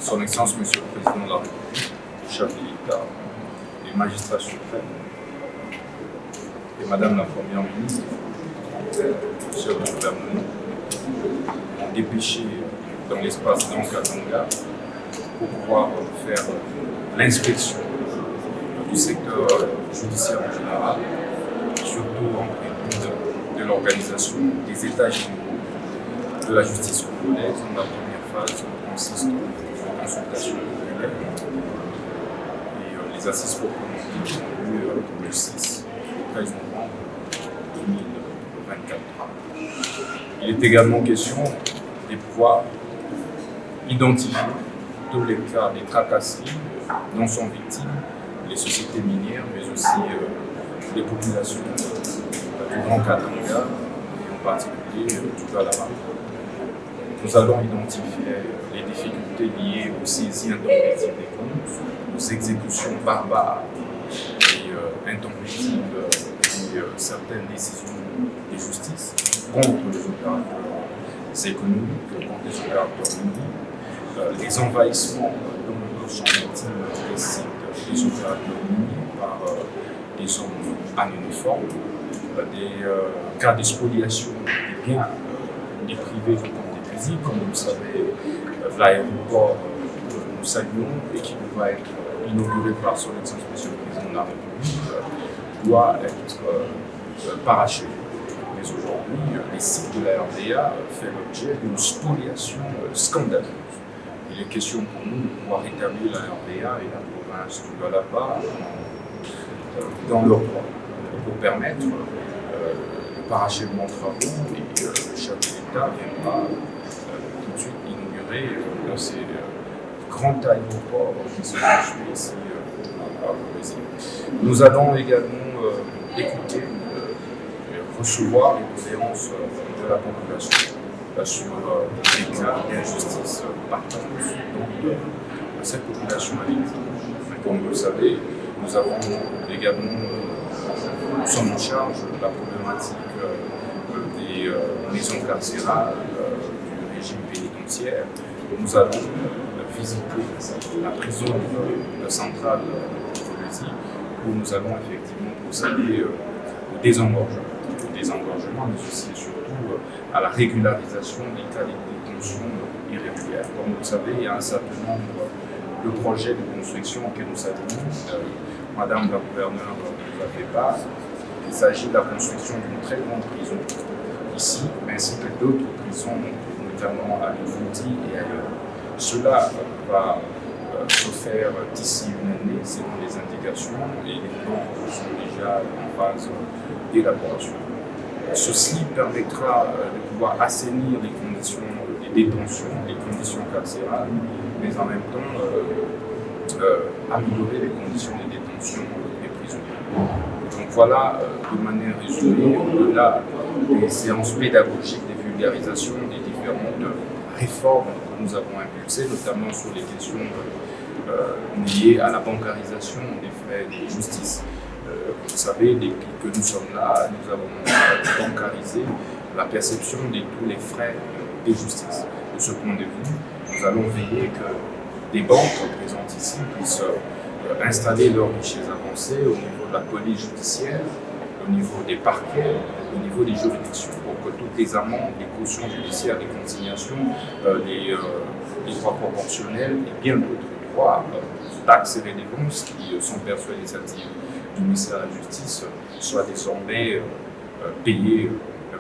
Son Excellence, Monsieur le Président de la République, le chef de l'État, les magistrats suprêmes, et Madame la Première ministre, le chef du gouvernement, ont dépêché dans l'espace d'Ankatanga pour pouvoir faire l'inspection du secteur judiciaire en général, surtout en prélude de l'organisation des états généraux de la justice congolaise. La première phase consiste en consultation populaire et les assises proprement dites ont lieu le 6 au 13 novembre 2024. Il est également question de pouvoir identifier tous les cas des tracasseries dont sont victimes les sociétés minières, mais aussi les populations du Grand Katanga, et en particulier du Galama. Nous allons identifier les difficultés liées aux saisies intempestives des comptes, aux exécutions barbares et intempestives de certaines décisions de justice contre les opérateurs économiques, contre les opérateurs miniers, les envahissements dont sont victimes des sites des opérateurs miniers par des hommes en uniforme, des cas de spoliation des biens des privés du compte épuisé. Comme vous le savez, l'aéroport que nous saluons et qui va être inauguré par son Excellence Monsieur le Président de la République doit être parachevé. Mais aujourd'hui, les sites de la RDA font l'objet d'une spoliation scandaleuse. Il est question pour nous de pouvoir établir la RDA et la province du Galaba dans leurs droits pour permettre le parachèvement de travaux et le chef de l'État viendra tout de suite inaugurer dans ces grands aéroports qui sont construits ici par le Brésil. Nous allons également écouter et recevoir les doléances de la population sur les cas d'injustice partout de cette population victime. Comme vous le savez, nous avons également, nous sommes en charge de la problématique des maisons carcérales, du régime pénitentiaire. Nous allons visiter la prison centrale de Kolwezi, où nous allons effectivement procéder au désengorgement, mais aussi et surtout à la régularisation des cas de détention irrégulière. Comme vous le savez, il y a un certain nombre de projets de construction auxquels nous saluons. Madame la gouverneure nous a fait part. Il s'agit de la construction d'une très grande prison ici, mais ainsi que d'autres prisons, notamment à Limoudi et ailleurs. Cela va se faire d'ici une année, selon les indications, et les plans sont déjà en phase d'élaboration. Ceci permettra de pouvoir assainir les conditions de détention, les conditions carcérales, mais en même temps améliorer les conditions de détention des prisonniers. Donc voilà, de manière résumée, au-delà des séances pédagogiques, des vulgarisations, des différentes réformes que nous avons impulsées, notamment sur les questions liées à la bancarisation des frais de justice. Vous savez, depuis que nous sommes là, nous avons bancarisé la perception de tous les frais de justice. De ce point de vue, nous allons veiller que des banques présentes ici puissent installer leurs guichets avancés au niveau de la police judiciaire, au niveau des parquets, au niveau des juridictions, pour que toutes les amendes, les cautions judiciaires, les consignations, les droits proportionnels et bien d'autres droits, taxes et redevances qui sont perçus à l'initiative du ministère de la Justice soient désormais payés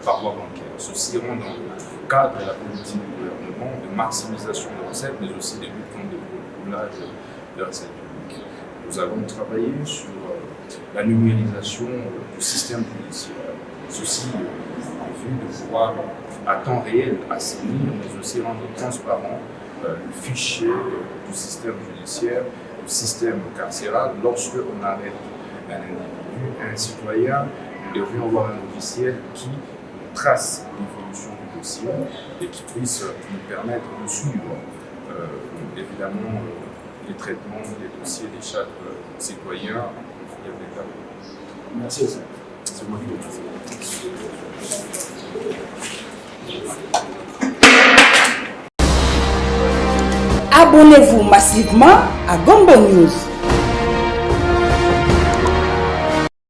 par voie bancaire. Ceci rentre dans le cadre de la politique du gouvernement de maximisation des recettes, mais aussi de lutte contre le boulage de recettes publiques. Nous avons travaillé sur la numérisation du système judiciaire. Ceci en vue de pouvoir à temps réel assainir, mais aussi rendre transparent le fichier du système judiciaire, du système carcéral. Lorsque on arrête un individu, un citoyen, nous devrions avoir un logiciel qui trace l'évolution du dossier et qui puisse nous permettre de suivre évidemment les traitements des dossiers de chaque citoyen en conflit avec l'État. Merci. C'est moi qui vous remercie. Abonnez-vous massivement à Gombo News.